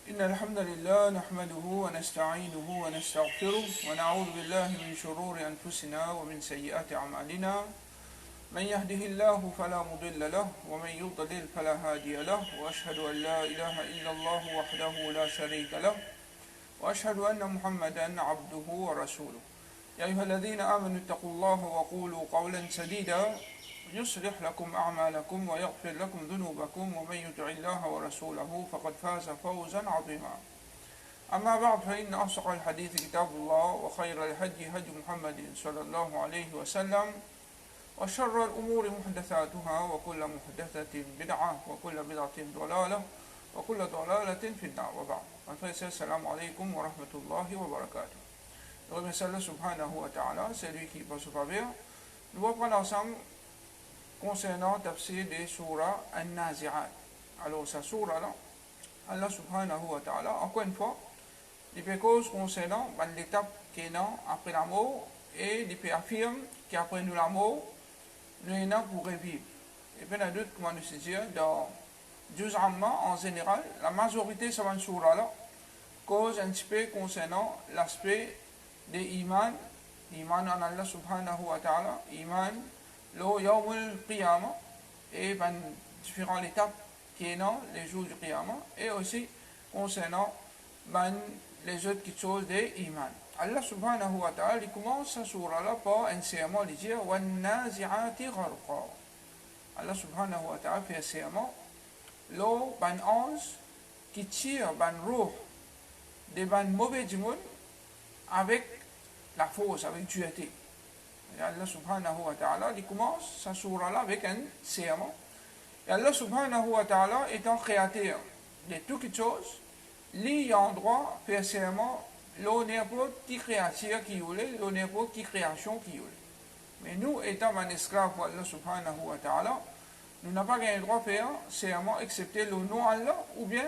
إن الحمد لله نحمده ونستعينه ونستغفره ونعوذ بالله من شرور أنفسنا ومن سيئات أعمالنا من يهده الله فلا مضل له ومن يضلل فلا هادي له وأشهد أن لا إله إلا الله وحده لا شريك له وأشهد أن محمدا عبده ورسوله يا أيها الذين آمنوا اتقوا الله وقولوا قولا سديدا يصلح لكم أعمالكم ويغفر لكم ذنوبكم ومن يطع الله ورسوله فقد فاز فوزا عظيما أما بعد فإن أصدق الحديث كتاب الله وخير الهدي هدي محمد صلى الله عليه وسلم وشر الأمور محدثاتها وكل محدثة بدعة وكل بدعة ضلالة وكل ضلالة في النار وبعد السلام عليكم ورحمة الله وبركاته. Nous remercions Allah subhanahu wa ta'ala, c'est lui qui va se faveur. Nous allons prendre ensemble concernant tafsir des surah An-Nazi'at. Alors, sa surah là, Allah subhanahu wa ta'ala, encore une fois, il fait cause concernant l'étape qui est après la mort et il affirme qu'après nous la mort, nous sommes là pour revivre. Et puis, il y a d'autres, comment nous se dire, dans Juz Amma en général, la majorité de cette surah là, cause un petit peu concernant l'aspect de iman en Allah subhanahu wa ta'ala, iman le yawmul qiyamah et différentes étapes qui est dans les jours du qiyamah et aussi concernant les autres choses de iman. Allah subhanahu wa ta'ala il commence sa surah là par un serment de dire wan nazi'ati gharqa. Allah subhanahu wa ta'ala fait un serment l'eau ange qui tire roh des mauvais du monde avec la force, avec dureté. Et Allah subhanahu wa ta'ala, il commence sa surah là avec un serment. Et Allah subhanahu wa ta'ala étant créateur de toutes choses, il a en droit de faire serment, n'importe qui créature qui voulait, n'importe qui création qui voulait. Mais nous, étant un esclave pour Allah subhanahu wa ta'ala, nous n'avons pas le droit de faire serment excepté le nom Allah ou bien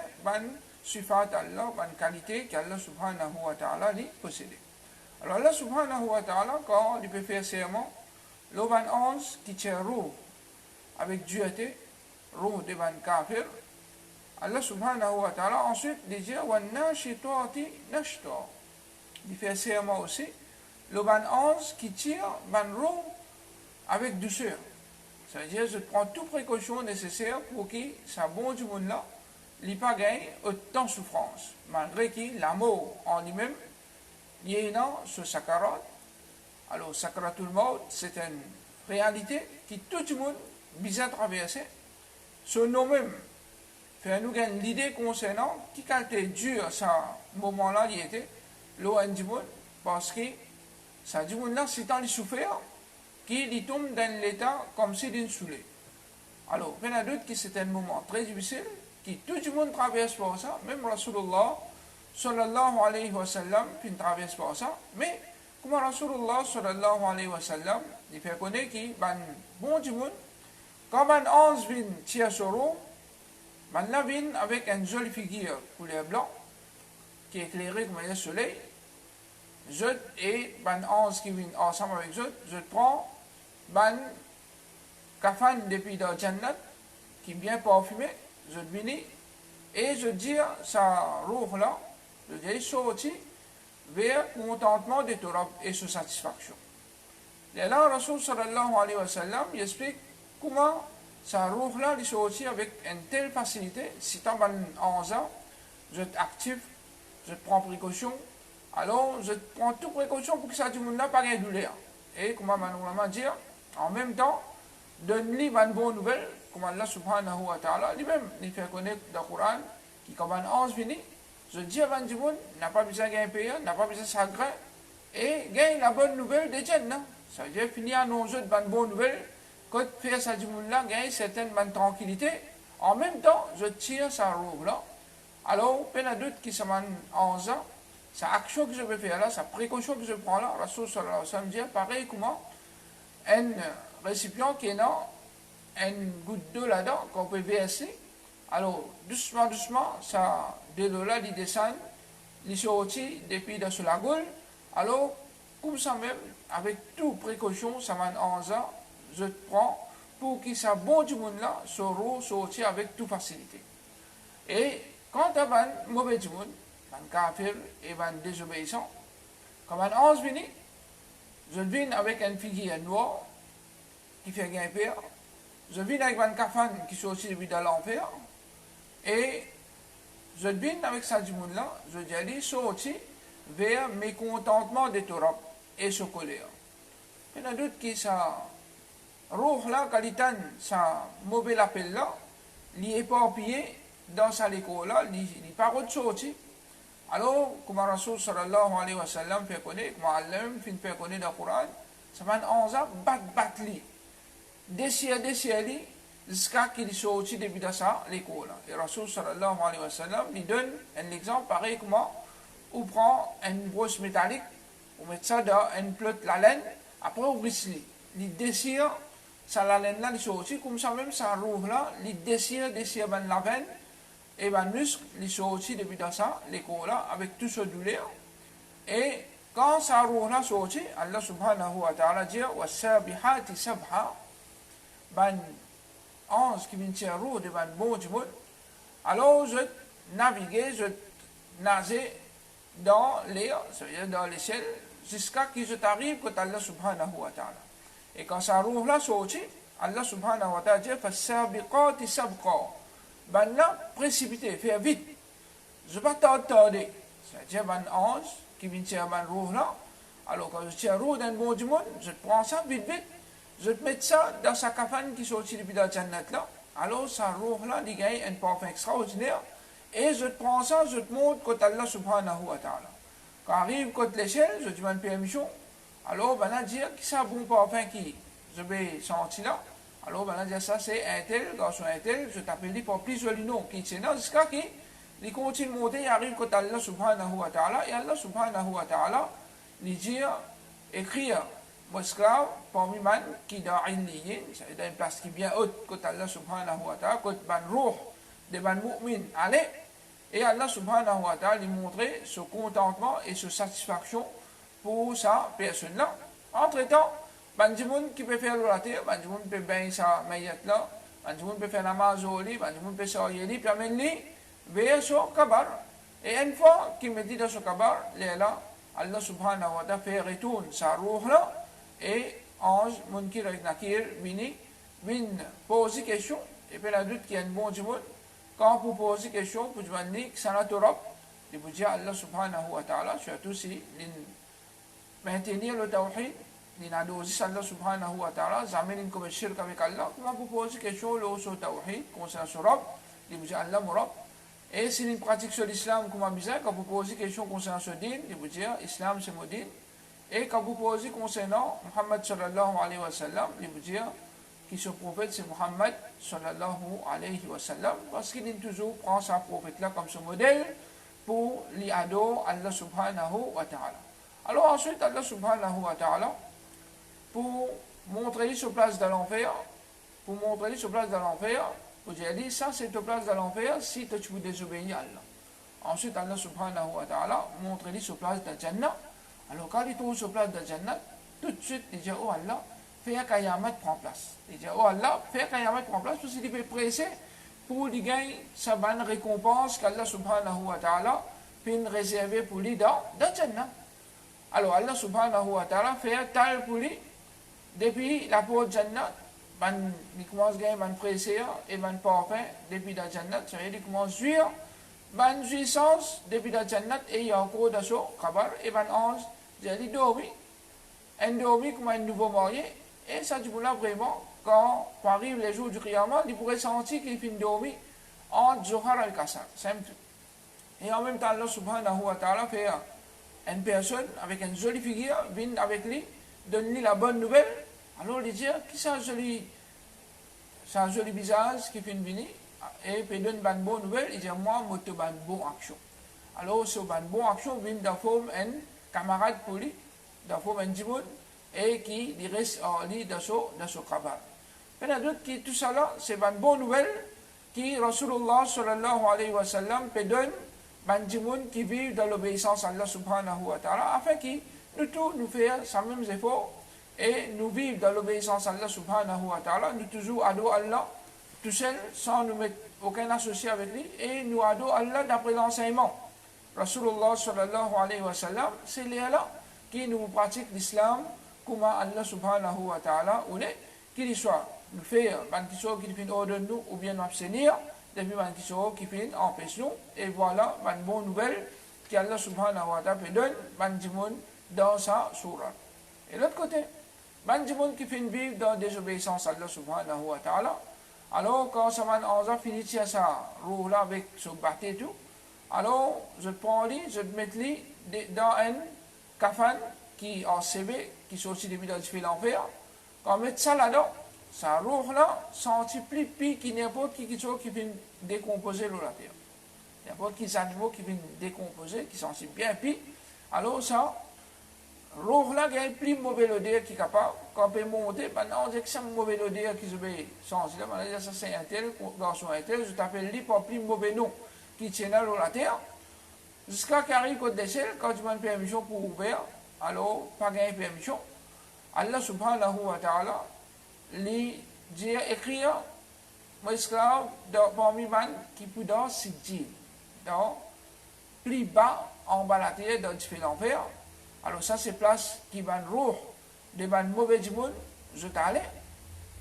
sifat Allah, qualité qu'Allah subhanahu wa ta'ala possède. Alors Allah subhanahu wa ta'ala, quand il peut faire serment, le ange qui tient roh avec dureté, roh de kafir, Allah subhanahu wa ta'ala ensuite il dit wa nashitati nashta. Il fait serment aussi, le ange qui tire roh avec douceur. Ça veut dire je prends toute précaution nécessaire pour que ça bon du monde là, il n'y ait pas gagné autant de souffrance, malgré que la mort en lui-même, il y a ce sakarat. Alors, sakaratul maut, c'est une réalité qui tout le monde vient traverser. Ce nom même fait nous gagner l'idée concernant qui qualité dur ce moment-là, il était, l'eau du monde, parce que ça du monde là, c'est dans les souffert, qu'il tombe dans l'état comme si d'une soulée. Alors, il y en a d'autres qui c'est un moment très difficile, qui tout le monde traverse par ça, même Rasulullah sallallahu alayhi wa sallam, qui traverse par ça, mais comment Rasulullah sallallahu alayhi wa sallam, il fait connaître qu'il bon du monde, quand un ange vient tirer sur l'eau, là vient avec une jolie figure couleur blanc, qui est éclairée comme le soleil, et un ange qui vient ensemble avec je prends kafan depuis dans Jannat, qui est bien parfumé, je viens et je dis sa roue là, je dis sorti vers contentement de Torah et sa satisfaction. Et là, Rasul sallallahu alayhi wa sallam, il explique comment sa roue là, il sorti avec une telle facilité, si tu as un ans, je t'active, je prends précaution, alors je prends toute précaution pour que ça du monde là pas de douleur. Et comment on dire, en même temps, donne-lui une bonne nouvelle, comme Allah subhanahu wa ta'ala, lui-même, il fait connaître dans le Coran, qui comme un ange venu, je dis avant du monde, n'a pas besoin de gagner payé, n'a pas besoin de chagrin, et gagne la bonne nouvelle de Jannah. Ça veut dire finir nos jeux de bonne nouvelle, quand faire ça du monde là, gagne certaine bonne tranquillité, en même temps, je tire sa robe là. Alors, il y en a d'autres qui sont en ça, sa action que je vais faire là, sa précaution que je prends là, Rasul sallallahu alayhi wa sallam dit, pareil comment un récipient qui est là, une goutte d'eau là-dedans qu'on peut verser. Alors, doucement, ça, de l'eau là, il descend, il sort depuis dans la gueule. Alors, comme ça même, avec toute précaution, ça m'a en ça, je prends pour que ça bon du monde là, sorti avec toute facilité. Et quand t'as ban mauvais monde, ban kafir et ban désobéissant. Quand ban 11 vini, je viens avec un figuier noir qui fait grimper. Je viens avec ban kafan qui sont aussi depuis dans l'enfer. Et je viens avec ça du monde là, je dis aller sortir vers mécontentement des Torah et ce colère. Il y a d'autres qui ça, roh là, quand il ça mauvais appel là, il est éparpillé dans sa école là, il pas de sortir. Alors, comme Rasul sallallahu alayhi wa sallam fait connaître, comme Allah fait connaître dans le Coran, ça va en 11 ans, bat li. Désir li, jusqu'à qu'il sorti depuis de ça, l'école. Et Rasul sallallahu alayhi wa sallam lui donne un exemple pareil comment on prend une brosse métallique, on met ça dans une plate la laine, après on brise li. Il désire, ça la laine là, il sorti, comme ça même ça rouvre là, il désire ben la veine, et ben muscle, il sorti depuis dans ça, l'école là, avec tout ce douleur. Et quand ça rouvre là sorti, Allah subhanahu wa ta'ala dit, wa sabihati sabha, ben 11 qui vient tirer roue de ben bon du monde. Alors je naviguais, je nageais dans l'air, c'est-à-dire dans les ciels, jusqu'à ce que je t'arrive quand Allah subhanahu wa ta'ala. Et quand ça rouvre là sorti, Allah subhanahu wa ta'ala dit, fa sabiqati sabqa. Ben là, précipiter, faire vite. Je ne vais pas t'attendre. C'est-à-dire, ben 11 qui vient tirer ben roue là. Alors quand je tire roue d'un bon du monde, je te prends ça vite. Je te mets ça dans sa cafane qui sortit depuis la Jannat là. Alors ça roue là, il gagne un parfum extraordinaire. Et je te prends ça, je te montre quand Allah subhanahu wa ta'ala. Quand arrive côté l'échelle, je demande permission. Alors ben là, dire qui ça bon parfum qui je vais sentir là. Alors ben là, dire ça c'est un tel, garçon un tel, je t'appelle pour plus joli nom qui est là, jusqu'à qui il continue de monter, il arrive côté Allah subhanahu wa ta'ala. Et Allah subhanahu wa ta'ala lui dit, écrire mon esclave parmi man qui dans Illiyin, c'est une place qui est bien haute côté Allah subhanahu wa ta'ala, côté ban ruh de ban mu'min, allez. Et Allah subhanahu wa ta'ala lui montrer ce contentement et ce satisfaction pour sa personne-là. Entre-temps, ben du monde qui peut faire la terre, ben du monde peut baigner sa maillette là, ben du monde peut faire la mazoli, ben du monde peut s'orienter, puis amener vers son kabar. Et une fois qu'il me dit dans ce kabar, là, Allah subhanahu wa ta'ala fait retourner sa roue là, et ange, munkir et nakir, viennent poser question, et puis la doute qu'il y a un bon du monde. Quand vous posez question, vous demandez que ça n'a pas de vous dire Allah subhanahu wa ta'ala, surtout si maintenir le tawhid, l'inadosis Allah subhanahu wa ta'ala, jamais une commet shirk avec Allah, comment vous posez question le tawhid, concernant ce Rabb, vous dire Allah Murab. Et si une pratique sur l'islam, comment bizarre, quand vous posez question concernant ce din, vous dire Islam c'est mon din. Et quand vous posez concernant Muhammad sallallahu alayhi wa sallam, vous dire qui ce prophète c'est Muhammad sallallahu alayhi wa sallam, parce qu'il toujours prend sa prophète là comme ce modèle pour l'adorer Allah subhanahu wa ta'ala. Alors ensuite Allah subhanahu wa ta'ala, pour montrer sur place de l'enfer, vous dire ça c'est ta place de l'enfer si tu veux désobéir à Allah. Ensuite Allah subhanahu wa ta'ala montre sur place de Jannah. Alors quand il trouve sur place de Jannah, tout de suite il dit oh Allah, fais Kayamat prend place. Il dit oh Allah, fais Kayamat prend place parce qu'il est pressé pour lui gagner sa bonne récompense qu'Allah subhanahu wa ta'ala peut réserver pour lui dans Jannah. Alors Allah subhanahu wa ta'ala fait tal pour lui depuis la porte Jannah. Il commence à gagner un pressé et un parfum depuis la Jannah. Ça veut dire qu'il commence à jouir une jouissance depuis la Jannah et il y a encore de ce kabar et un ange. J'ai dormi. Un dormi comme un nouveau marié. Et ça, du coup, là, vraiment, quand arrive les jours du Qiyamah, il pourrait sentir qu'il finit dormi entre Zohar et Qasar. Simple. Et en même temps, Allah subhanahu wa ta'ala fait une personne avec une jolie figure, vient avec lui, donne-lui la bonne nouvelle. Alors, il dit, qui c'est un joli visage qui fait venir, et puis donne une bonne nouvelle, il dit, moi, je te une bonne action. Alors, ce bonne action vient de forme un camarade pour lui, de forme un djimoun, et qui reste en lit dans ce kabar. Il y a d'autres qui, tout ça là, c'est une bonne nouvelle qui Rasulullah sallallahu alayhi wa sallam peut donner à des gens qui vivent dans l'obéissance à Allah subhanahu wa ta'ala, afin que nous tous nous fassions les mêmes efforts et nous vivons dans l'obéissance à Allah subhanahu wa ta'ala, nous toujours adorer Allah tout seul sans nous mettre aucun associé avec lui, et nous adorons Allah d'après l'enseignement. Rasulullah sallallahu alayhi wa sallam, c'est là qui nous pratique l'islam, comment Allah subhanahu wa ta'ala, ou qu'il soit nous fait quelque chose qui fait ordre nous, ou bien nous abstenir, depuis quelque chose qui fait empêcher nous, et voilà une bonne nouvelle qu'Allah subhanahu wa ta'ala donne dans sa surah. Et l'autre côté, Banjimoun qui fait vivre dans désobéissance à Allah subhanahu wa ta'ala, alors quand ça m'a fini de ça, roule avec ce bâté et tout, alors je prends lui, je te mets lui dans un kafan qui en CB, qui sont aussi des dans le l'enfer, quand on met ça là-dedans, ça roule là, senti plus pire qu'il n'importe qui fait décomposer l'eau la terre. N'importe qui animaux qui viennent décomposer, qui sont si bien pire, alors ça, roh là, il y a plus mauvais odeur qui est capable, quand on peut monter, maintenant on dit que c'est un mauvais odeur qui se fait changer. Maintenant, ça c'est un tel, garçon un tel, je t'appelle lui pour plus mauvais nom qui tient là la terre. Jusqu'à qu'il arrive au décès, quand tu as une permission pour ouvrir, alors, pas de permission. Allah subhanahu wa ta'ala, lui dit, écrire, mon esclave, parmi les qui peut dans Sidji, dans plus bas, en bas la terre, dans différents enfer. Alors ça, c'est place qui va roux de ban mauvais du monde, je t'allais.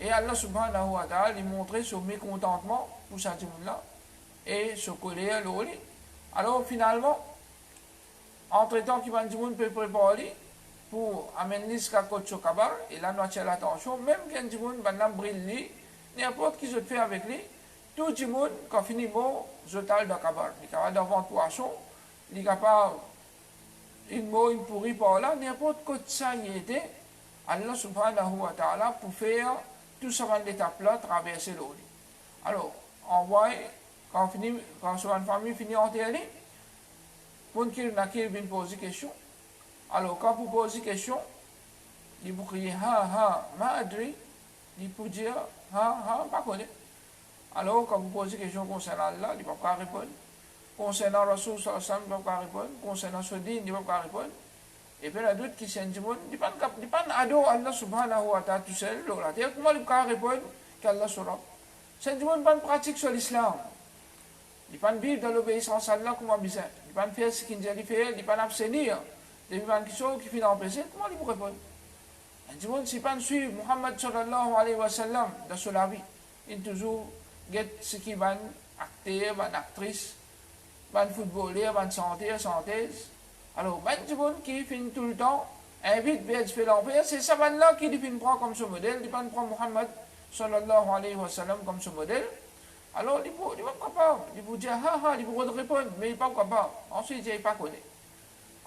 Et Allah subhanahu wa ta'ala lui montrer son mécontentement pour ça du monde-là et se coller à l'eau. Alors finalement, entre-temps qu'il va du monde peut préparer pour amener jusqu'à côté de Kabar, et là, nous avons l'attention, même quand du monde va briller, n'importe qui se fait avec lui, tout le monde, quand finit bon, je t'allais dans Kabar. Il est capable d'avoir un poisson, il est capable une mot, une pourrie par là, n'importe quoi de ça y était, Allah subhanahu wa ta'ala pour faire tout ça dans l'étape là, traverser l'eau. Alors, on voit, quand une famille finit en terre, pour qu'il vient poser question. Alors, quand vous posez question, il vous crier ha, ma adri, il peut dire ha, pas connaître. Alors, quand vous posez question concernant Allah, il ne peut pas répondre. Concernant Rasul sallallahu alayhi wa sallam, il ne peut pas répondre. Concernant Sodin, il ne peut pas répondre. Et puis, il y a d'autres qui sont dit, il ne pas adorer Allah subhanahu wa ta'ala tout seul. Comment il peut répondre qu'Allah sera? C'est du monde pas pratique sur l'islam. Il ne peut pas vivre dans l'obéissance à Allah comme on besoin. Il ne peut pas faire ce qu'il dit faire, il ne peut pas abstenir. Des gens qui finissent en PC, comment il peut répondre? Il dit, si pas suivre Muhammad sallallahu alayhi wa sallam dans son vie, il toujours get ce qui va acteur, va actrice, va footballeur, va chanteuse. Alors, des gens qui finissent tout le temps, invite vers le fait l'enfer, c'est ça là qui lui prend comme son modèle, il prend Muhammad sallallahu alayhi wa sallam comme son modèle. Alors, il ne peut pas capable, il peut dire il peut répondre, mais il n'est pas capable. Ensuite, il n'est pas connu.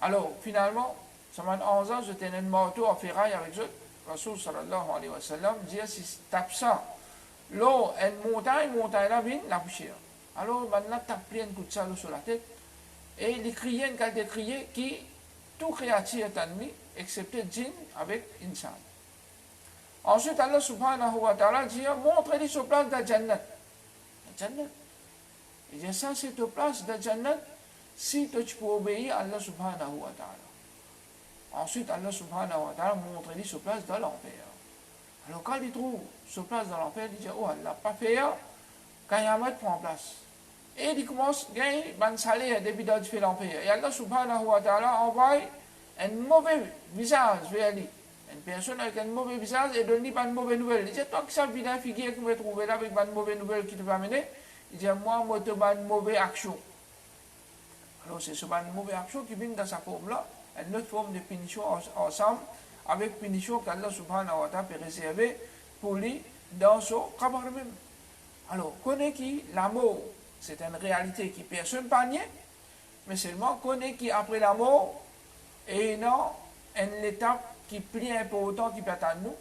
Alors, finalement, ça m'a 11 ans, j'étais un marteau en ferraille avec eux. Rasul sallallahu alayhi wa sallam dit, si tu tapes ça, l'eau, une montagne là, vient la poussière. Alors, maintenant, tape plein de coups de sable sur la tête. Et il criait une qualité de crier qui, tout créature est ennemi, excepté djinn avec insan. Ensuite, Allah subhanahu wa ta'ala dit, montrez-lui sur place de la Jannat. La Jannat. Il dit, ça, c'est ta place de la Jannat. Si tu peux obéir à Allah subhanahu wa ta'ala. Ensuite, Allah subhanahu wa ta'ala montre-lui sur place dans l'enfer. Alors, quand il trouve sur place dans l'enfer, il dit, oh, Allah, pas fait, quand Yamat prend place. Et il commence à gagner un salaire depuis dans l'enfer. Et Allah subhanahu wa ta'ala envoie un mauvais visage vers lui. Une personne avec un mauvais visage et donne-lui pas une mauvaise nouvelle. Il dit, toi qui sais bien figure qui me trouver là avec une mauvaise nouvelle qui te va amener, il dit, moi, je vais une mauvaise action. Alors, c'est ce une mauvaise action qui vient dans sa forme-là, une autre forme de punition ensemble, avec punition qu'Allah subhanahu wa ta'ala peut réserver pour lui dans son kabar même. Alors, connaît qui l'amour, c'est une réalité qui personne pas nier, mais seulement connaît qui après la mort, et non, une étape qui est plus importante qui peut attendre nous.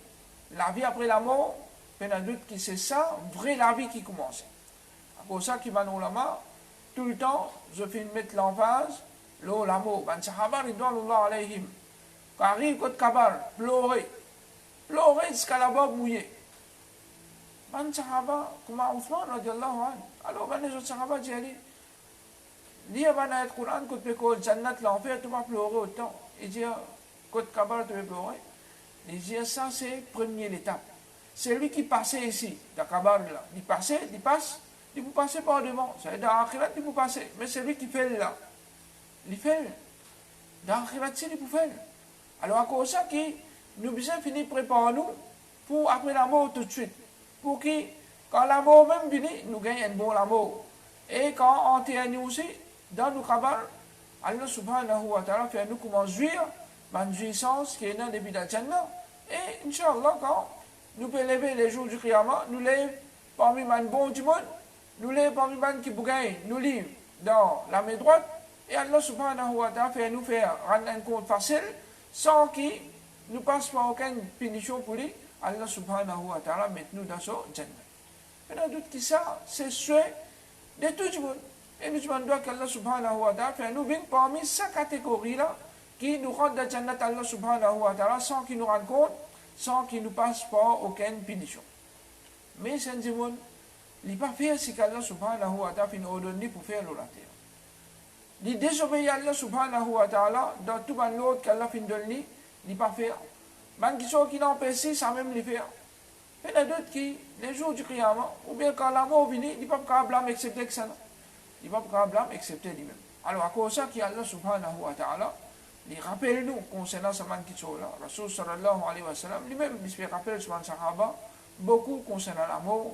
La vie après la mort, il y a doute que c'est ça, vraie la vie qui commence. C'est pour ça qu'il va nous la main. Tout le temps, je fais mettre l'emphase, l'amour. Ben, sahaba, ridwanullah alayhim. Quand arrive côté kabar, pleurer jusqu'à la barbe mouillée. Ben, sahaba, comme Ousmane, radiallahu anhu. Alors, ben, les autres sahaba disent, lire ben, le Coran, côté pécole, jannat, l'enfer, tu vas pleurer autant. Il dit, côté kabar, tu vas pleurer. Il dit, ça, c'est première étape. C'est lui qui passait ici, dans kabar, là. Il passe, il peut passer par devant. Ça veut dire, dans l'akhirat, il peut passer. Mais c'est lui qui fait là. Il fait. Dans l'akhirat, c'est lui qui fait. Alors, à cause de ça, nous besoin finir préparer nous pour après la mort tout de suite. Pour que, quand la mort même vient, nous gagnons un bon la mort. Et quand on est aussi, dans nos cabales, Allah subhanahu wa ta'ala fait nous comment jouir, une jouissance qui est dans depuis la Jannah. Et, Inch'Allah, quand nous pouvons lever les jours du Qiyamah, nous lèvons parmi les bons du monde, nous lèvons parmi les qui bougaillent, nous livres dans la main droite, et Allah subhanahu wa ta'ala fait nous faire rendre un compte facile, sans qu'il nous passe par aucune punition pour lui. Allah subhanahu wa ta'ala met nous dans ce Jannah. Maintenant, doute que ça, c'est souhait de tout le monde. Et nous demandons qu'Allah subhanahu wa ta'ala fait nous venir parmi cette catégorie-là, qui nous rend dans Jannat Allah subhanahu wa ta'ala sans qu'il nous rende compte, sans qu'il nous passe par aucune punition. Mais c'est un monde, il n'est pas fait ce qu'Allah subhanahu wa ta'ala nous ordonne pour faire la terre. Il désobéit à Allah subhanahu wa ta'ala dans tout le monde qu'Allah fin donne, il n'est pas fait. Même qui sont qui l'empêchent, ça même le faire. Il y en a d'autres qui, les jours du Qiyamah, ou bien quand la mort vient, il n'est pas capable d'accepter que ça. Il n'est pas capable d'accepter lui-même. Alors à cause de ça, Allah subhanahu wa ta'ala, il rappelle nous concernant ce man qui sont là. Rasul sallallahu alayhi wa sallam, lui-même, il se rappelle ce man sahaba, beaucoup concernant la mort,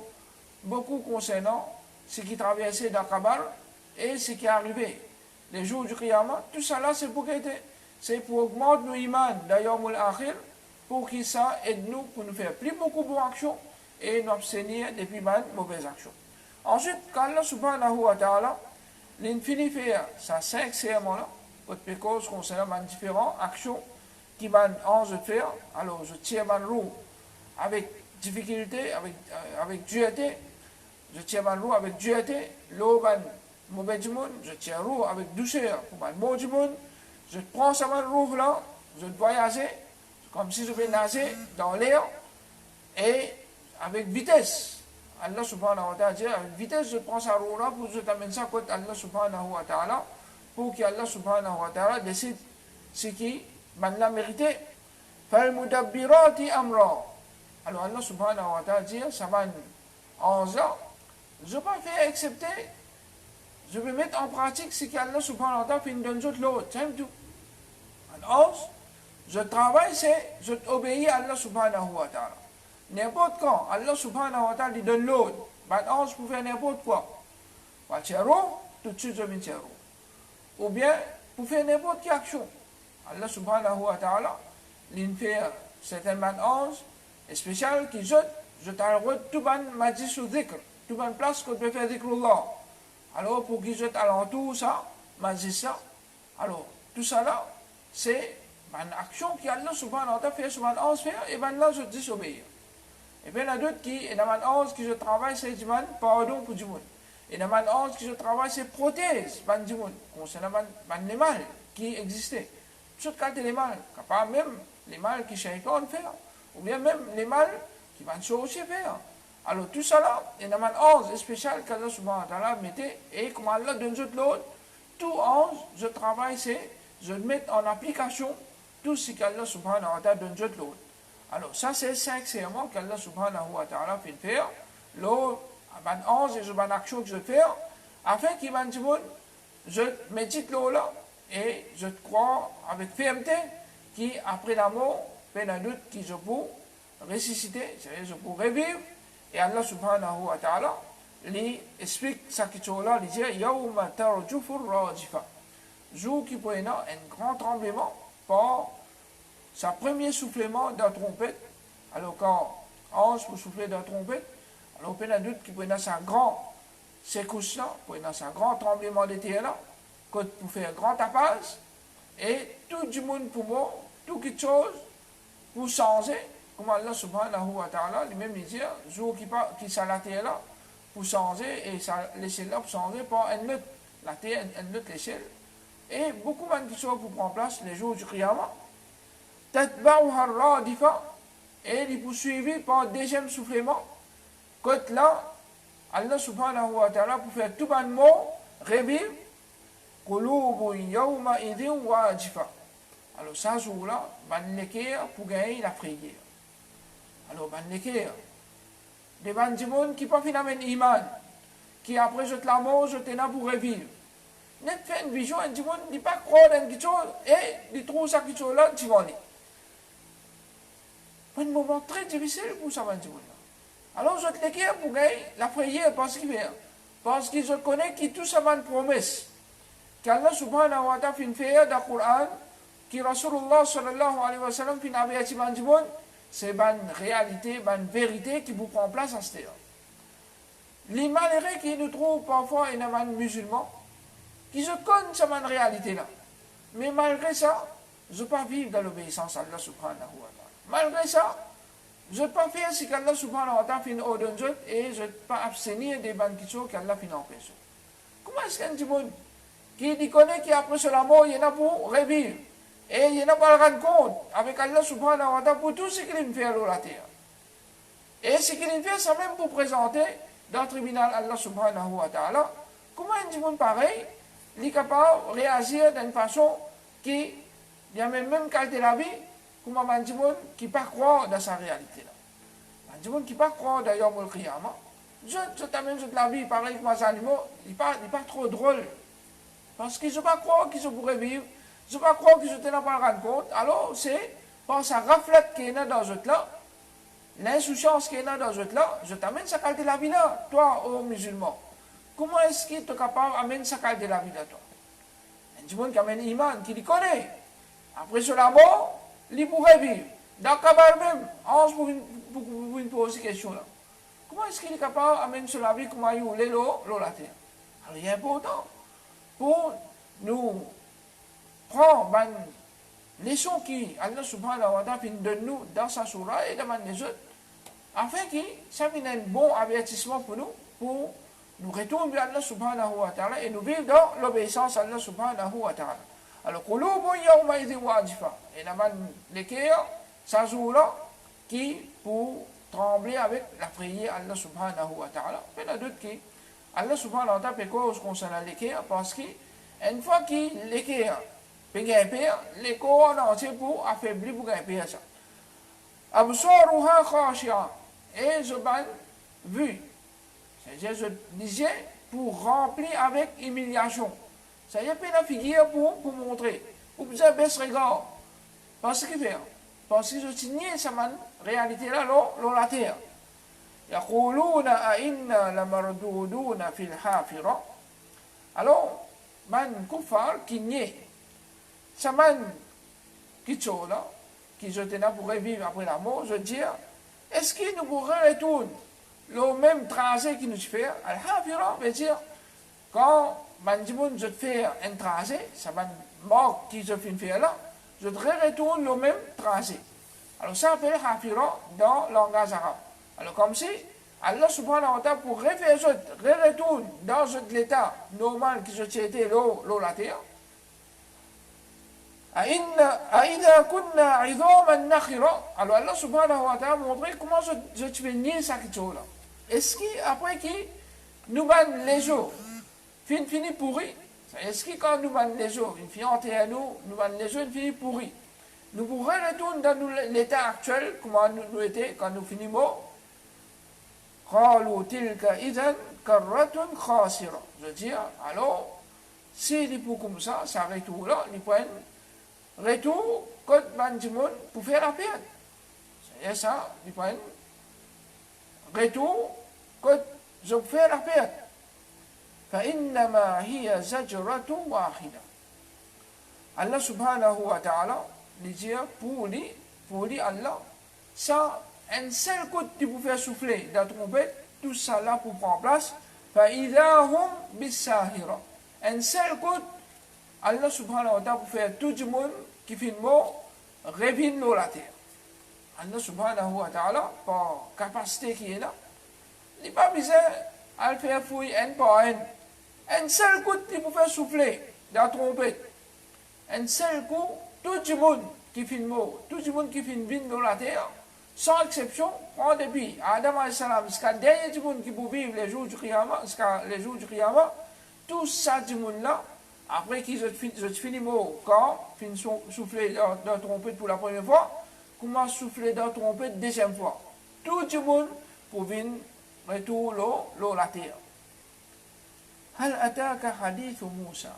beaucoup concernant ce qui traversait dans Kabar et ce qui est arrivé. Les jours du Qiyamah, tout ça là, c'est pour qu'aider. C'est pour augmenter nos imans d'Yawmul Akhir, pour que ça aide nous pour nous faire plus beaucoup de bonnes actions et nous abstenir des plus mauvaises actions. Ensuite, quand Allah subhanahu wa ta'ala, il finit faire ça 5 serments-là, pour cause concernant différentes actions qui m'ont de faire, alors je tiens ma roue avec difficulté, avec dureté, je tiens ma roue avec dureté, l'eau mauvais du monde, je tiens roue avec douceur pour ma bon du monde, je prends sa main roue là, je voyager, comme si je vais nager dans l'air, et avec vitesse. Allah subhanahu wa ta'ala dit, avec vitesse, je prends sa roue là pour que je t'amène ça contre Allah subhanahu wa ta'ala, pour qu'Allah subhanahu wa ta'ala décide ce qui l'a mérité. فَالْمُدَبِّرَاتِ أَمْرًا. Alors Allah subhanahu wa ta'ala dit, ça va 11 ans, je ne vais pas faire accepter, je vais mettre en pratique ce qu'Allah subhanahu wa ta'ala fait d'une autre l'autre. C'est tout. Alors, je travaille, c'est, je obéis à Allah subhanahu wa ta'ala. N'importe quand, Allah subhanahu wa ta'ala lui donne l'autre. Maintenant, je peux faire n'importe quoi. Pas tchéro, tout de suite je viens tchéro. Ou bien, pour faire n'importe quelle action. Allah subhanahu wa ta'ala, il fait certaines anges spéciales qui je t'envoie tout le majlis sur dhikr, tout le place que tu peux faire dhikrullah. Alors, pour qu'ils jetent alentour ça, majlis ça, alors, tout ça là, c'est une action qu'Allah subhanahu wa ta'ala fait sur un ange faire, et ben là, je désobéis. Et bien, il y a d'autres qui, dans un ange qui je travaille, c'est du pardon pour du monde. Et dans un ange qui je travaille, c'est prothèse, pas du monde. Concernant les mal qui existaient. Toutes sortes de mal, pas même les mal qui shaitan fait, ou bien même les mal qui vont se aussi faire. Alors tout ça là, il y a un ange spécial qu'Allah subhanahu wa ta'ala mettait, et comme Allah donne l'autre, tout ange, je travaille, c'est, je mets en application tout ce qu'Allah subhanahu wa ta'ala donne l'autre. Alors ça c'est 5 serments qu'Allah subhanahu wa ta'ala fait faire, l'autre, un ange et une action que je fais, afin qu'il m'a dit, je médite l'eau là, et je crois avec fermeté qu'après la mort, il y a d'autres qui je peux ressusciter, c'est-à-dire je peux revivre, et Allah subhanahu wa ta'ala lui explique ça qui est là, il dit Yawma tarjufur rajifa. Jour qui peut y avoir un grand tremblement par sa premier soufflement de la trompette. Alors quand ange peut souffler de la trompette, alors il y a d'autres qui peut y avoir un grand secousse là, peut y avoir un grand tremblement de terre là, pour faire un grand tapage, et tout le monde pour moi, tout quelque chose pour changer, comme Allah subhanahu wa ta'ala, lui-même il dit, jour qui s'est la terre là, pour changer, et l'échelle là pour changer par une autre, la terre, une autre échelle. Et beaucoup de choses pour prendre place les jours du Qiyamah. Tatba'uha radifa, et il est poursuivi par un deuxième soufflement. Quand là, Allah subhanahu wa ta'ala pour faire tout le monde revivre, qulubun yawma idhin wajifa. Alors, ça jour-là, ban l'équerre pour gagner la prière. Alors, ban l'équerre, des ban du monde qui pas finalement iman, qui après je te la mort, je t'ai là pour revivre. Net fait une vision, et dit, il ne pas croire dans quelque chose, et il trouve ça quelque chose là, tu vas aller. C'est un moment très difficile pour ça, alors je te l'écris pour gagner la prière parce qu'il vient. Parce que je connais que tout ça une promesse. Qu'Allah subhanahu wa ta'ala fin fait dans le Coran, que Rasulullah sallallahu alayhi wa sallam fin avait c'est une réalité, une vérité qui vous prend place à ce terre. Les malheureux qui nous trouvent parfois et les musulmans, qui se connaissent cette réalité-là. Mais malgré ça, je ne peux pas vivre dans l'obéissance à Allah subhanahu wa ta'ala. Malgré ça, je ne peux pas faire ce qu'Allah subhanahu wa ta'ala fin ordonne et je ne peux pas abstenir des bonnes questions qu'Allah fin empêche. Comment est-ce qu'un monde qui connaît qu'après ce mort, il y en a pour revivre et il y en a pour le rendre compte avec Allah subhanahu wa ta'ala pour tout ce qu'il fait à la terre. Et ce qu'il fait, c'est même pour présenter dans le tribunal Allah subhanahu wa ta'ala. Comment un monde pareil, il est capable de réagir d'une façon qui, il y a même qualité de la vie, comme un monde qui ne peut pas croire dans sa réalité-là. Un monde qui ne peut pas croire dans Yom al-Qiyamah. Je t'amène de la vie pareil comme les animaux, il n'est pas trop drôle. Parce que je ne peux pas croire que je pourrais vivre, je ne peux pas croire que je ne t'ai pas rendre compte. Alors c'est par sa reflète qui est dans ce là, l'insouciance qui est dans ce là, je t'amène sa qualité de la vie là, toi, ô musulman. Comment est-ce qu'il est capable d'amener sa qualité de la vie là, toi? Un monde qui amène Iman, qui le connaît. Après cela, mort, il pourrait vivre. Dans le cabal même, on se pose cette question-là. Comment est-ce qu'il est capable d'amener cela vie comme il est la terre? Alors il est important pour nous prendre une leçon qui Allah subhanahu wa ta'ala donne nous dans sa surah et dans les autres, afin que ça vienne un bon avertissement pour nous retourner vers Allah subhanahu wa ta'ala et nous vivre dans l'obéissance à Allah subhanahu wa ta'ala. Alors, et dans les cœurs, ça joue là, qui pour trembler avec la prière à Allah subhanahu wa ta'ala. Il y a d'autres qui, Allah subhanahu wa ta'ala peut cause concernant les cœurs, parce qu'une fois que les cœurs peut gagner, les corps en entier pour affaiblir pour gagner ça. Absaruha khashi'a, et je ban vu. C'est-à-dire, je disais, pour remplir avec humiliation. C'est-à-dire, pas la figure pour montrer. Pour vous baisser regard. Parce qu'il fait. Parce que je signais cette réalité-là, la terre. يقولون أئنا لمردودون في الحافرة. Alors, man kuffar qui nie. Ça man qui là, qui je tenais pour revivre après la mort, je dis, est-ce qu'il nous pourrait retourner le même tracé qu'il nous fait? Al-Hafira veut dire, quand je fais un tracé, ça man mort qui je fais là, je retourne le même tracé. Alors ça s'appelle Hafira dans le langage arabe. Alors comme si Allah subhanahu wa ta'ala pour refaire ce retourne dans l'état normal qui je était la terre. Alors Allah subhanahu wa ta'ala montré comment je te fais nier ça qui là. Est-ce qu'après qui nous ban les eaux, fini pourri? Est-ce que quand nous ban les eaux, une fille entière à nous ban les eaux, une fille pourri? Nous pourrons retourner dans l'état actuel, comment nous étions quand nous finissons. Je dis, alors, si il est comme ça retourne là, il prend retour quand Banjimoun pour faire la peine. C'est ça, il prend retour quand je fais la peine. فإنما هي زجرة واحدة. Allah subhanahu wa ta'ala dit pour lui Allah, ça, un seul coup qui vous fait souffler dans la trompette, tout ça là pour prendre place, فإذا هم بالساهرة. Un seul coup, Allah subhanahu wa ta'ala pour faire tout le monde qui fait mort, revient dans la terre. Allah subhanahu wa ta'ala, par capacité qui est là, il n'est pas besoin à le faire fouiller un par un. Un seul coup qui vous fait souffler dans la trompette. Un seul coup, tout le monde qui fait mort, tout le monde qui fait vivre dans la terre, sans exception, en début, Adam alayhi salam, jusqu'à le dernier monde qui peut vivre les jours du Qiyamah, jusqu'à les jours du Qiyamah, tout ça, du monde-là, après qu'ils ont fini mort, quand ils souffler dans la trompette pour la première fois, comment souffler dans la trompette deuxième fois. Tout le monde pour venir retourner la terre. Hal ataka hadith Moussa.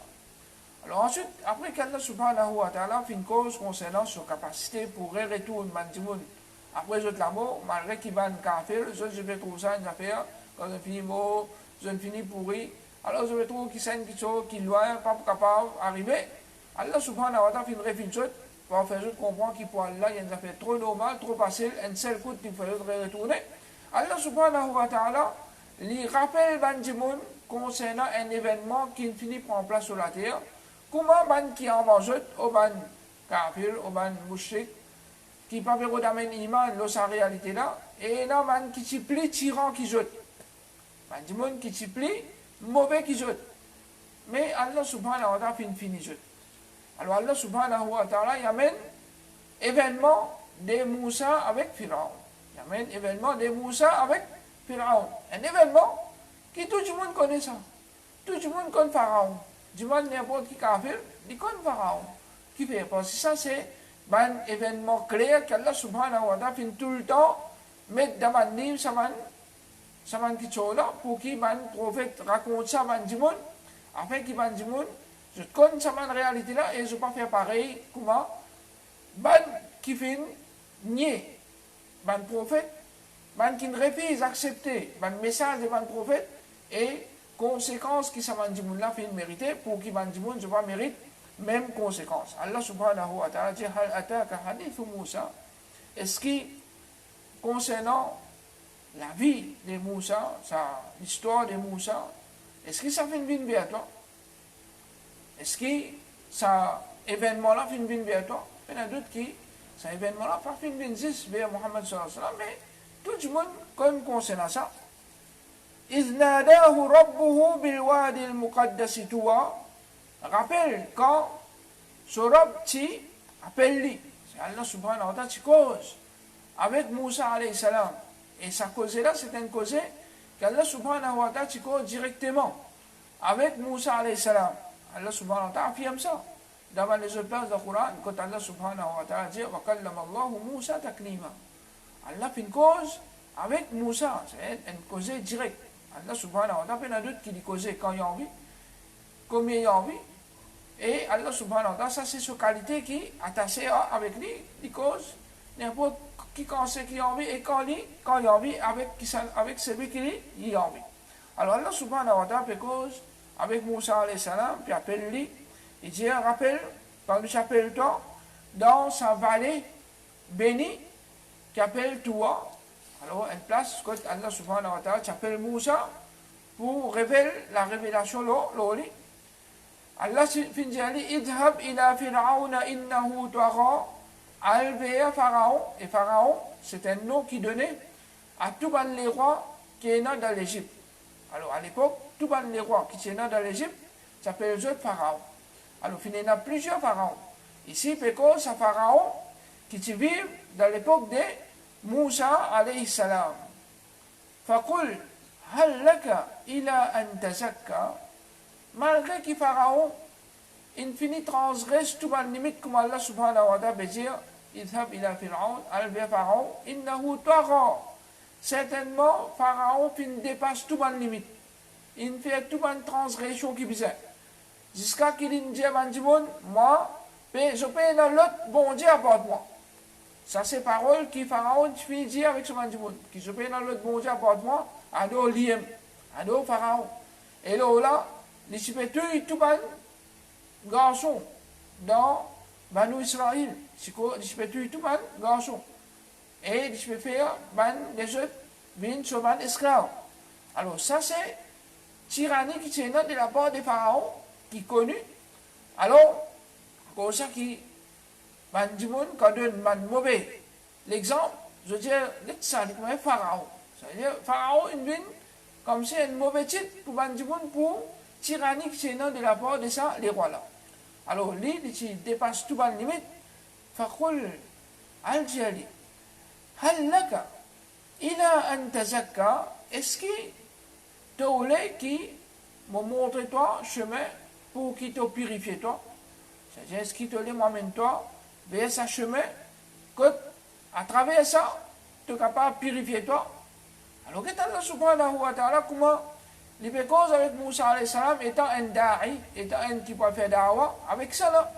Alors ensuite, après qu'Allah subhanahu wa ta'ala fait une cause concernant sa capacité pour retourner Mandimoun, après autres là-bas, malgré qu'il va kafir, je vais trouver ça une affaire, quand je finis mot, je finis pourri, alors je vais trouver qui s'en qui loin, pas capable d'arriver. Allah subhanahu wa ta'ala fait une réflexion pour faire comprendre qu'il pour Allah, il y a une affaire trop normale, trop facile, un seul coup, il faut retourner. Allah subhanahu wa ta'ala, lui rappelle Mandimoun concernant un événement qui finit prendre place sur la terre. Comment ban qui en mange au ban kafir, au ban mouchrik, qui pas faire d'amener iman dans sa réalité là, et là ban qui s'y plie tyran qui jette. Ban du monde qui s'y plie mauvais qui jette. Mais Allah subhanahu wa ta'ala finit jette. Alors Allah subhanahu wa ta'ala y amène événement de Moussa avec Pharaon. Il amène événement de Moussa avec Pharaon. Un événement qui tout le monde connaît ça. Tout le monde connaît Pharaon. Du monde n'importe qui kafir, il connaît Pharaon. Qui fait parce que ça c'est un événement clair qu'Allah subhanahu wa ta'ala fait tout le temps mettre dans le livre saman qui sont là pour qu'il le prophète raconte ça du monde afin qu'il du monde je connais ça la réalité là et je ne vais pas faire pareil comment qui fait nier le prophète qui refuse d'accepter le message de prophète et conséquences qui s'amènent du monde là fait mériter pour qu'il du monde je ne mérite même conséquence. Allah subhanahu wa ta'ala dit hal ataka hadith Moussa. Est-ce que concernant la vie de Moussa, l'histoire de Moussa, est-ce que ça fait une vie à toi? Est-ce que ça événement-là fait une vie à toi? Il y en a d'autres qui, cet événement-là fait une vie vers Muhammad sallallahu alayhi wa sallam, mais tout le monde, comme concernant ça, إذ ناداه ربه بالوادي المقدس طوى. Rappelle quand ce Rab appelle lui, c'est Allah subhanahu wa ta'ala qui cause avec Moussa alayhi salam. Et sa cause là, c'est une cause qu'Allah subhanahu wa ta'ala qui cause directement avec Moussa alayhi salam. Allah subhanahu wa ta'ala affirme ça. Dans les autres places du Coran, quand Allah subhanahu wa ta'ala dit wa kallama Allahu Moussa taklima. Allah fait une cause avec Moussa, c'est une cause directe. Allah subhanahu wa ta'ala fait un doute qui dit causer quand il y a envie. Comme il y a envie. Et Allah subhanahu wa ta'ala, ça c'est sa qualité qui est attachée avec lui, il cause n'importe qui quand c'est qui a envie et quand il a envie avec celui qui a envie. Alors Allah subhanahu wa ta'ala fait cause avec Moussa alayhi salam, puis appelle lui, il dit rappelle, quand il s'appelle toi, dans sa vallée bénie, qui appelle toi, alors une place, quand Allah subhanahu wa ta'ala appelle Moussa pour révéler la révélation là. Allah finit idhab ila Fir'auna innahu tagha. Al-Béa Pharaon, et Pharaon, c'est un nom qui donnait à tous les rois qui étaient dans l'Égypte. Alors à l'époque, tous les rois qui étaient dans l'Égypte s'appellent les autres Pharaons. Alors il y en a plusieurs Pharaons. Ici, Péco, c'est Pharaon qui vit dans l'époque de Moussa alayhi salam. Faqul hal laka ila an tazakka. Malgré que Pharaon infini transgresse toute la limite comme Allah subhanahu wa ta'ala veut dire idhab ila Fir'aun al-Béa Pharaon innahu tagha. Certainement Pharaon dépasse toute la limite. Il fait toute une transgression qui bizarre. Jusqu'à qu'il dit à du monde, moi, je paye dans l'autre bon Dieu apporte-moi. Ça c'est parole qui Pharaon finit dire avec ce du monde. Qui je paye dans l'autre bon Dieu apporte-moi, à dos liem, à dos Pharaon. Et là, il se fait tout un garçon dans Banu Israël. Il se fait tout un garçon. Et il se fait faire les autres viennent sur un esclave. Alors ça c'est tyrannie qui tient de la part des pharaons qui est connu. Alors, comme ça qui du monde quand donne mauvais l'exemple, je veux dire, ça c'est pharaon. C'est-à-dire pharaon une vine comme c'est un mauvais titre pour du monde pour tyrannie qui tient de la part de ça les rois là. Alors lui il dépasse tout la limite. Faqul al-Jali hal laka ila an tazakka. Est-ce que tu voulais qui m'a montré toi chemin pour qu'il te purifie toi? C'est-à-dire, est-ce qu'il te m'amène toi vers ce chemin que à travers ça, tu es capable de purifier toi? Alors, qu'est-ce que Allah subhanahu wa ta'ala, comment Les cause avec Moussa alayhi salam étant un da'i, étant un qui peut faire da'wa, avec ça là,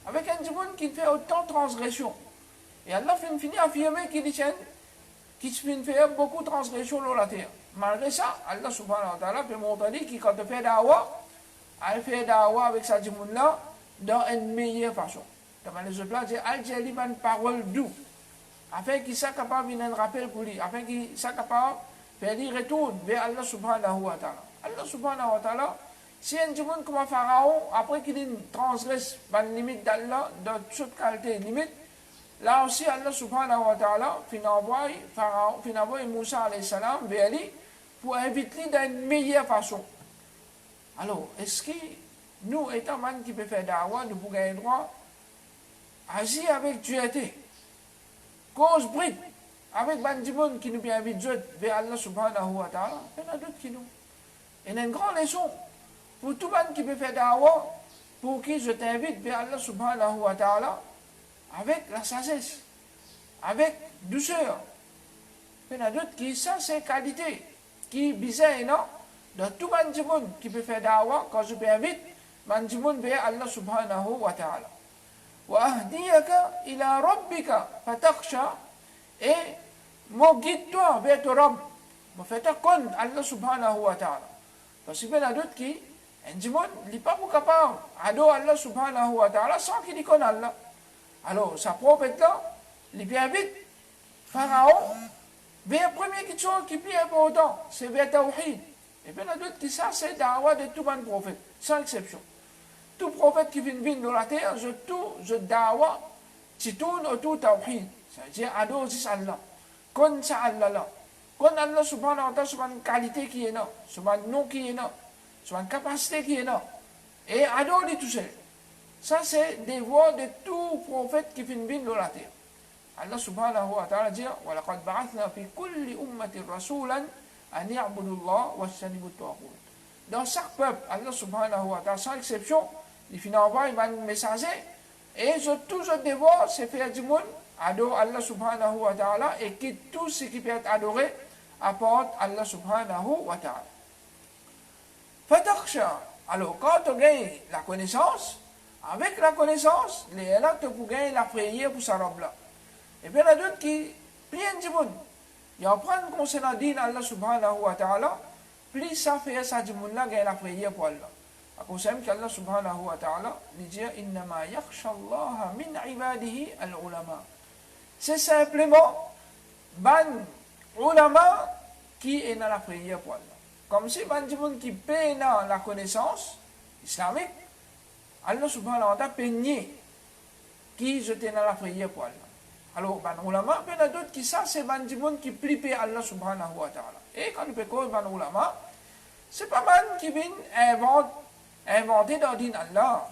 avec un monde qui fait autant de transgressions. Et Allah finit affirmer qu'il tient, qu'il fait beaucoup de transgressions dans la terre. Malgré ça, Allah subhanahu wa ta'ala peut montrer qu'il quand il fait da'wa, il fait da'wa avec sa monde là, dans une meilleure façon. Dans les autres plans, il dit une parole douce, afin qu'il soit capable de rappel pour lui, afin qu'il soit capable de faire lui retourne vers Allah subhanahu wa ta'ala. Allah subhanahu wa ta'ala, si un monde comme un pharaon, après qu'il transgresse la limite d'Allah, dans toute qualité limite, là aussi Allah subhanahu wa ta'ala, fin envoie Moussa alayhi salam vers lui, pour inviter lui d'une meilleure façon. Alors, est-ce que nous, étant man qui peut faire da'wa, nous pouvons gagner droit agir avec dureté, cause bride, avec Bandimoun qui nous invite vers Allah subhanahu wa ta'ala, il y en a d'autres qui nous. Il y a une grande leçon pour tout le monde qui peut faire da'wa, pour qui je t'invite vers Allah subhanahu wa ta'ala, avec la sagesse, avec douceur. Il y en a d'autres qui, ça c'est qualité, qui bizarre, non? Dans tout le monde qui peut faire da'wa, quand je t'invite, Bandimoun vers Allah subhanahu wa ta'ala. وأهديك إلى ربك فتخشى et mon guide-toi vers ton Rabb me fait connaître Allah subhanahu wa ta'ala parce qu'il y a d'autres qui disent il n'est pas capable d'adorer Allah subhanahu wa ta'ala sans qu'il connaisse Allah. Alors sa prophète là il bien vite Pharaon vers la première question qui est plus importante c'est vers Tawhid et bien il y a d'autres qui ça c'est da'wa de tout le prophète sans exception. Tout prophète qui vient dans la terre, je dawa, qui tourne autour de Tawhid. C'est-à-dire, adore Allah. Connais Allah là. Connais Allah subhanahu wa ta'ala, sur une qualité qui est là, sur un nom qui est là, sur une capacité qui est là. Et adore-lui tout seul. Ça, c'est des voix de tout prophète qui vient dans la terre. Allah subhanahu wa ta'ala dit, وَلَقَدْ بَعَثْنَا فِي كُلِّ أُمَّةٍ رَسُولًا أَنْ يَعْبُدُوا اللَّهَ وَاجْتَنِبُوا الطَّاغُوتَ. Dans chaque peuple, Allah subhanahu wa ta'ala, sans exception, il finit envoie un messager et tout ce devoir c'est faire du monde adore Allah subhanahu wa ta'ala et quitte tout ce qui peut être adoré apporte Allah subhanahu wa ta'ala. Fatakhsha, alors quand tu gagnes la connaissance, avec la connaissance, les là tu peux gagner la prière pour sa robe là. Et bien il y a d'autres qui prient du monde. Ils apprennent concernant din Allah subhanahu wa ta'ala, plus ça fait ça du monde là gagner la prière pour Allah. Aku saham Allah subhanahu wa ta'ala dit innama yakhsha Allah min ibadihi al-ulama. C'est simplement ban ulama qui est dans la prière pour Allah. Comme si ban gens qui paie dans la connaissance islamique, Allah subhanahu wa ta'ala peigné qui jetait dans la prière pour Allah. Alors ban ulama, il y en a d'autres qui ça c'est ban gens qui plipent Allah subhanahu wa ta'ala. Et quand on peut cause ban ulama, c'est pas ban qui vient inventé dans le din Allah.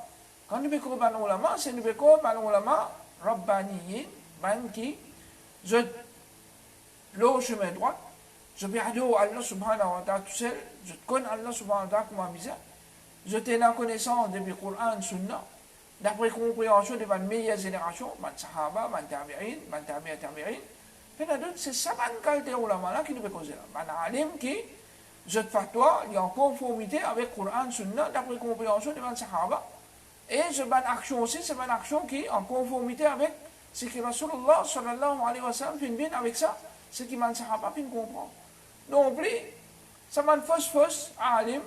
Quand nous bécours ban ulama, c'est nous bécours ban ulama rabbaniyin, ban qui je le chemin droit, je vais adorer Allah subhanahu wa ta'ala tout seul, je connais Allah subhanahu wa ta'ala comme un misère, je t'ai la connaissance de Coran, Sunna, d'après compréhension de ma meilleure génération, ban sahaba, ban tabi'in, ban tabi'in, c'est ça ban qualité ulama là qui nous bécours là, ban alim qui je te fatwa, il est en conformité avec le Coran, Sunna, d'après compréhension de Sahaba. Et je ban action aussi, c'est une action qui est en conformité avec ce que Rasulullah sallallahu alayhi wa sallam fait bien avec ça, ce qui man Sahaba fin comprendre. Non plus, ça man fausse alim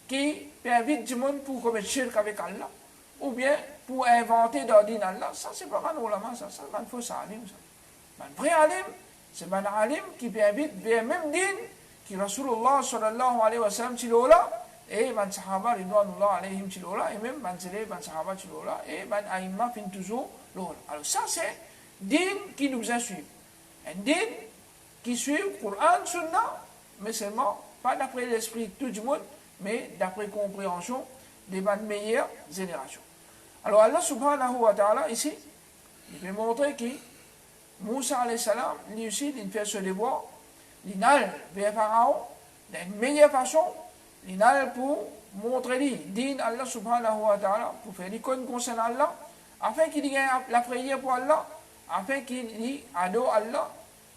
qui invite du monde pour commettre shirk avec Allah, ou bien pour inventer dans din Allah, ça c'est pas un ulama, ça c'est un fausse alim. Un vrai alim, c'est un alim qui invite vers même din, qui Rasulullah sallallahu alayhi wa sallam chilola et ban sahaba ridwanullah alayhim chilola et même ban zélé ban sahaba chilola et ban aïma fin toujours lola. Alors ça c'est din qui nous a suivi. Un din qui suit le Coran, Sunna, mais seulement pas d'après l'esprit de tout le monde, mais d'après compréhension des meilleures générations. Alors Allah subhanahu wa ta'ala ici, il veut montrer que Moussa alayhi salam, lui aussi, il fait ce devoir. L'inal vers Pharaon d'une meilleure façon, l'inal pour montrer lui, din Allah subhanahu wa ta'ala, pour faire l'icône concernant Allah, afin qu'il ait la prière pour Allah, afin qu'il adore Allah,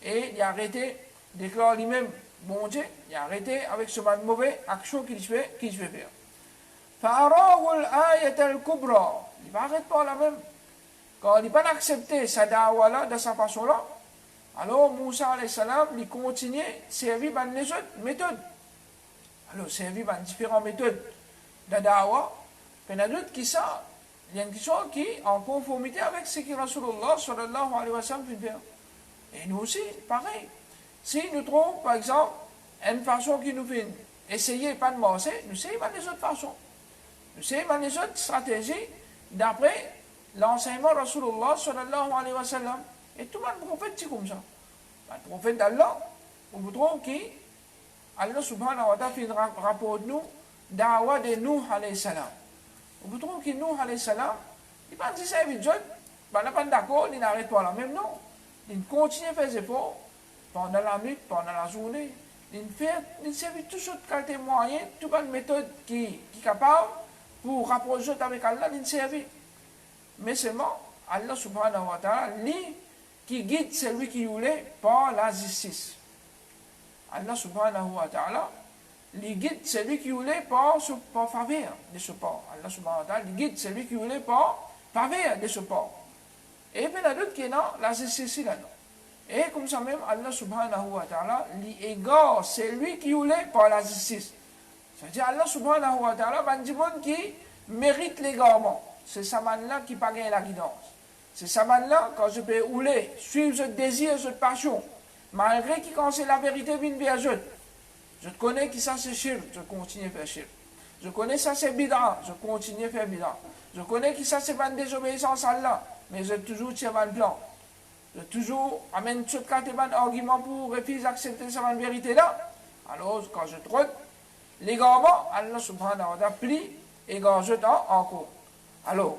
et il arrête de déclarer lui-même bon Dieu, il a arrêté avec ce mauvais action qu'il fait faire. فأراه الآية الكبرى. Il va arrêter par la même. Quand il n'a pas accepté sa dawa là, de sa façon là, alors Moussa alayhi salam, il continue à servir par les autres méthodes. Alors, servir par différentes méthodes de dawa, il y en a d'autres qui sont, il y a une question qui est en conformité avec ce que Rasulullah sallallahu alayhi wa sallam fait faire. Et nous aussi, pareil. Si nous trouvons, par exemple, une façon qui nous fait essayer pas de marcher, nous essayons les autres façons. Nous essayons les autres stratégies d'après l'enseignement de Rasulullah sallallahu alayhi wa sallam. Et tout le monde prophète, c'est comme ça. Le prophète d'Allah, on vous trouve qu'Allah subhanahu wa ta'ala fait un rapport de nous, dawa de Nuh alayhi salam. On vous trouve que Nuh alayhi salam, il ne dit ça vite, il n'est pas d'accord, il n'arrête pas là. Même non, il continue à faire des efforts pendant la nuit, pendant la journée. Il servait toutes sortes de qualités moyens, toutes les méthodes qui est capable pour rapprocher avec Allah, il servait. Mais seulement, Allah subhanahu wa ta'ala, lui, qui guide celui qui voulait par la justice. Allah subhanahu wa ta'ala, lui guide celui qui voulait par faveur de ce port. Allah subhanahu wa ta'ala, lui guide celui qui voulait par faveur de ce port. Et puis, il y a d'autres qui sont la justice là-dedans. Et comme ça même, Allah subhanahu wa ta'ala, lui égare celui qui voulait par la justice. C'est-à-dire, Allah subhanahu wa ta'ala, il y a des gens qui méritent l'égarement. C'est ça là qui pas gagner la guidance. C'est ça là, quand je peux rouler, suivre ce désir, cette passion, malgré que quand c'est la vérité, vient vers je connais que ça c'est shirk, je continue à faire shirk. Je connais ça c'est bid'a, je continue à faire bid'a. Je connais que ça c'est pas une désobéissance à Allah, mais je toujours tire un plan. Je toujours amène toute catégorie d'arguments pour refuser d'accepter cette vérité là. Alors, quand je trotte, l'égarement, Allah subhanahu wa ta'ala plie et je encore. Alors,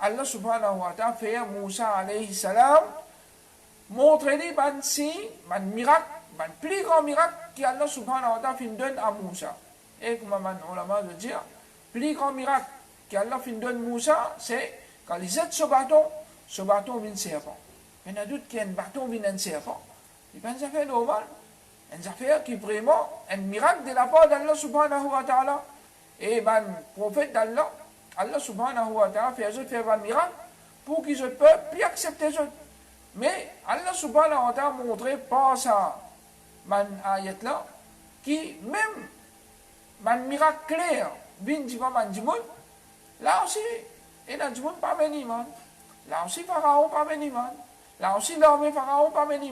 Allah subhanahu wa ta'ala fait à Moussa alayhi salam montrer-lui un miracle, un plus grand miracle qu'Allah subhanahu wa ta'ala donne à Moussa. Et comme on l'a dit, le plus grand miracle qu'Allah donne à Moussa, c'est quand il jette ce bâton vient serpent. Il y en a d'autres qui ont un bâton vient un serpent. C'est pas une affaire normale. Une affaire qui est vraiment un miracle de la part d'Allah subhanahu wa ta'ala. Et le prophète d'Allah, Allah subhanahu wa ta'ala fait un miracle pour qu'ils ne peuvent plus accepter ça. Mais Allah subhanahu wa ta'ala a montré par ça, ayat là, qui même un miracle clair, vient du monde, là aussi, il y a du monde pas venu, là aussi, Pharaon pas venu, là aussi, l'armée Pharaon pas venu,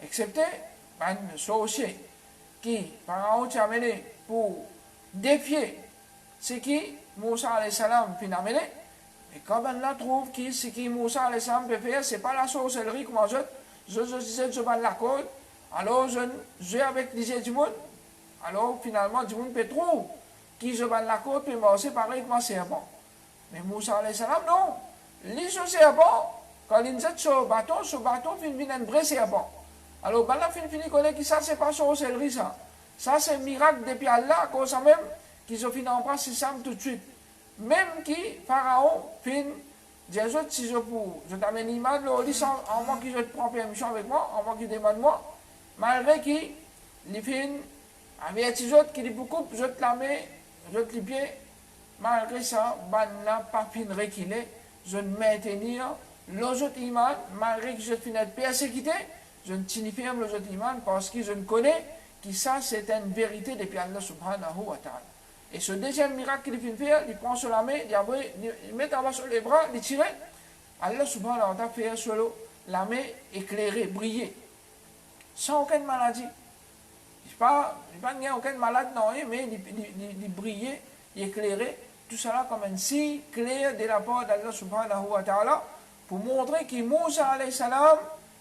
excepté un sorcier qui Pharaon t'a amené pour défier ce qui Moussa alayhi salam finit amené. Et quand on trouve que ce que Moussa alayhi salam peut faire, ce n'est pas la sorcellerie comme je disais, je vais la code, alors je joue avec les du monde, alors finalement, du monde peut trouver qui je vais la code, puis moi c'est pareil comme un serpent. Mais Moussa alayhi salam, non. Les serpent, quand il jette ce bâton finit un vrai serpent. Alors, ben là, finit connaît que ça, c'est pas sorcellerie, ça. Ça, c'est un miracle depuis Allah, à cause même, qu'ils ont fini en place, c'est ça tout de suite. Même qui, Pharaon, fin, Jésus, si je t'amène l'image, en moi qui je te prends permission avec moi, en moi qui demande moi, malgré qui, les fins, avec les autres qui disent beaucoup, je te la mets, je te les pieds, malgré ça, ben là, pas fin reculer, je ne maintenir l'autre image, malgré que je te finis persécuté, je ne signifie pas l'autre image parce que je ne connais que ça, c'est une vérité depuis Allah subhanahu wa ta'ala. Et ce deuxième miracle qu'il vient faire, il prend sur la main, il met en bas sur les bras, il tire. Allah subhanahu wa ta'ala fait sur la main éclairée, briller. Sans aucune maladie. Il n'y a aucune maladie, non, mais il brillait, il éclairait. Tout cela comme un signe clair de la part d'Allah subhanahu wa ta'ala pour montrer que Moussa alayhi salam,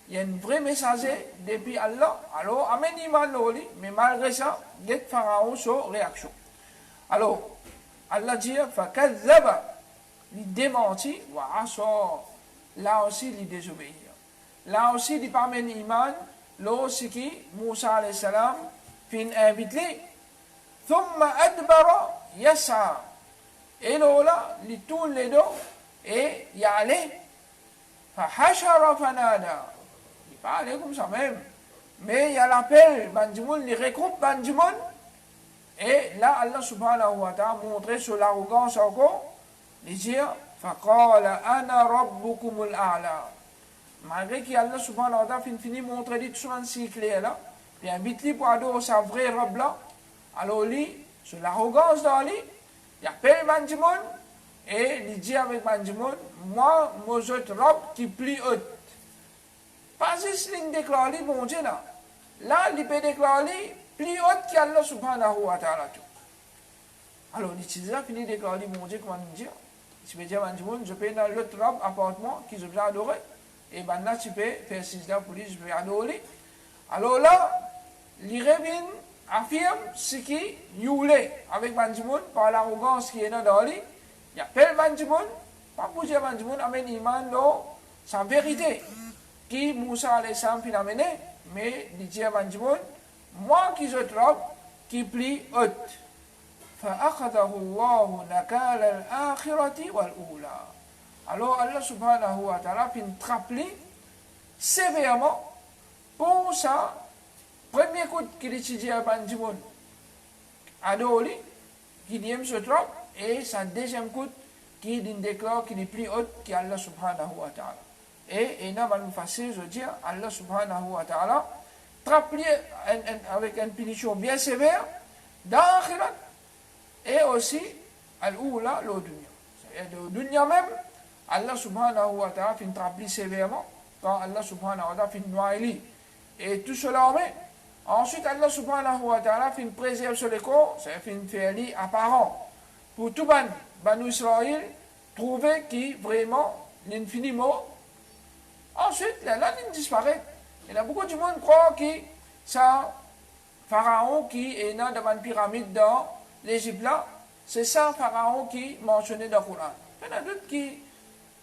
il y a un vrai messager depuis Allah. Alors, amène iman l'oli, mais malgré ça, il y a Pharaon sur réaction. Alors, Allah dit, فَكَذَّبَ, il démentit, là aussi, il désobéit. Là aussi, il parmène iman, là aussi, qui, Moussa alayhi salam, fin invite lui, ثُمَّ أَدْبَرَ يَسْعَى. Et là, il tourne les dos, et il y allait, فَحَشَرَ فَنَادَى. Il parlait comme ça même. mais il y a l'appel, bandimoun, les regroupe bandimoun, et là, Allah subhanahu wa ta'ala montrait sur l'arrogance encore, il dit, فَقَالَ أَنَا رَبُّكُمُ الْأَعْلَى. Malgré qu'Allah subhanahu wa ta'ala finit montrer dit sur un cycle là, puis invite-lui pour adorer sa vraie robe là, alors lui, sur l'arrogance dans lui, il appelle bandimoun, et il dit avec bandimoun, moi, moi, j'ai une robe qui plie haute. Pas juste qu'il déclare, bon Dieu, là. Là, il peut déclarer plus haute qu'Allah subhanahu wa ta'ala. Alors, l'utilisateur a fini de déclarer, bon Dieu, comment dire? Tu peux dire, je peux dans l'autre robe, appartement, qui je peux adorer. Et maintenant, tu peux faire six pour lui, je peux adorer. Alors là, il revient, affirme ce qui youlé avec Bandimoun, par l'arrogance qui est dans lui. Il appelle Bandimoun, pas pour dire Bandimoun, amène iman dans sa vérité. Qui Moussa alayhi salam a amené, mais il dit à Bandimoun, moi qui je trouve, qui plie haute. فَأَخَذَهُ اللَّهُ نَكَالَ الْآخِرَةِ وَالْأُولَى. Alors Allah subhanahu wa ta'ala fait une trappli sévèrement pour ça. Premier coup qu'il étudie à Bandimoun, à Doli, qui dit se trouve, et sa deuxième coup qui déclare qu'il est plus haute qu'Allah subhanahu wa ta'ala. Et il y a une facile, je dis, Allah subhanahu wa ta'ala, trappli avec une punition bien sévère dans l'akhirat et aussi al-oula, le dunya. C'est-à-dire le dunya même, Allah subhanahu wa ta'ala fait une trappli sévèrement quand Allah subhanahu wa ta'ala fait une noyée. Et tout cela en met. Ensuite, Allah subhanahu wa ta'ala fait une préserve sur les corps, ça fait une féali apparent. Pour tout Banu Israël, trouver qui vraiment l'infini mot. Ensuite, la ligne disparaît. Il y a beaucoup de monde qui croit que ça, Pharaon qui est né devant une pyramide dans l'Égypte là, c'est ça Pharaon qui mentionné dans le Coran. Il y en a d'autres qui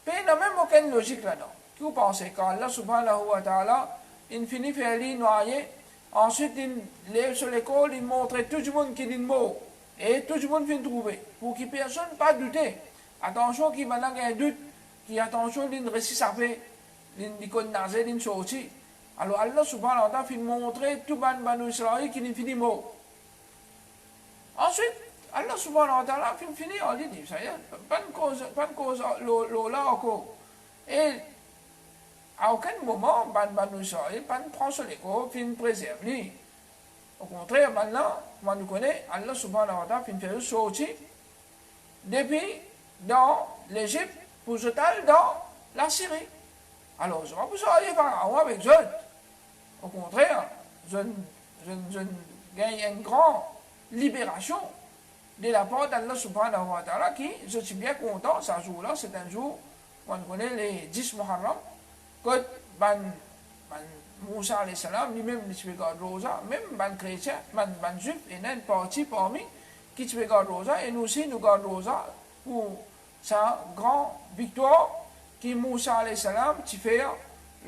n'a même aucune logique là-dedans. Qui vous pensez quand Allah subhanahu wa ta'ala, il finit par les noyer, ensuite il lève sur l'école, il montre tout le monde qui dit le mot, et tout le monde vient trouver, pour que personne pas douter. Attention, qui maintenant a un doute, qui attention, il récit à faire. L'icône nazé d'une sortie. Alors Allah subhanahu wa ta'ala fait montrer tout Banu Israël qui n'est fini mot. Ensuite, Allah subhanahu wa ta'ala fait finir, on dit, ça y est, pas de cause là encore. Et à aucun moment, Banu Israël, pas de prendre sur l'écho, fait préserve lui. Au contraire, maintenant, moi nous connaissons, Allah subhanahu wa ta'ala fait faire sortir depuis dans l'Égypte pour jeter dans la Syrie. Alors, je ne vais pas vous aller Pharaon avec eux. Au contraire, je gagne une grande libération de la part d'Allah subhanahu wa ta'ala qui, je suis bien content, ce jour-là, c'est un jour où on connaît les 10 Muharram, que Moussa alayhi salam, lui-même, il se fait garder rosa, même les chrétiens, les juifs, il y a une partie parmi qui se fait garder rosa, et nous aussi, nous gardons rosa pour sa grande victoire qui Moussa alayhi salam qui fait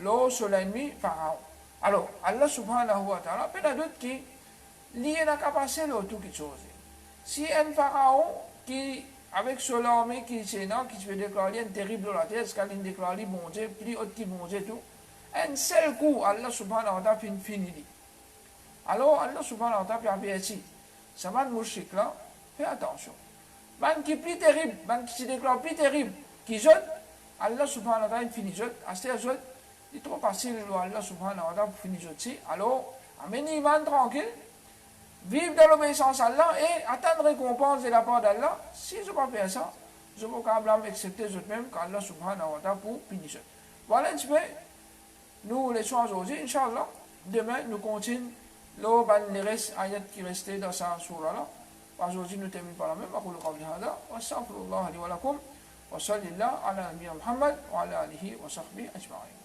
l'eau sur l'ennemi Pharaon. Alors, Allah subhanahu wa ta'ala, peut y a d'autres qui lient la capacité de tout quelque chose. Si un Pharaon qui, avec son armée qui est là, qui se fait déclarer un terrible de la terre, ce qu'il déclare bon Dieu, plus haut qui bon Dieu tout, un seul coup, Allah subhanahu wa ta'ala fait fini. Alors, Allah subhanahu wa ta'ala a averti, ça va le mouchik là, fais attention. Man qui est plus terrible, man qui se déclare plus terrible, qui jette, Allah subhanahu wa ta'ala finit jette, à ce jette, il est trop facile Allah subhanahu wa ta'ala pour finir jette. Alors, amenez iman tranquille, vivre dans l'obéissance à Allah et attendre récompense de la part d'Allah. Si je ne peux pas faire ça, je ne peux pas accepter eux-mêmes qu'Allah subhanahu wa ta'ala pour finir jette. Voilà un petit peu, nous les soins aujourd'hui, Inch'Allah, demain nous continuons les restes ayats qui restaient dans sa surah là. Aujourd'hui nous terminons par la même. أقول قولي هذا وأستغفر الله لي ولكم وصلى الله على نبينا محمد وعلى آله وصحبه أجمعين.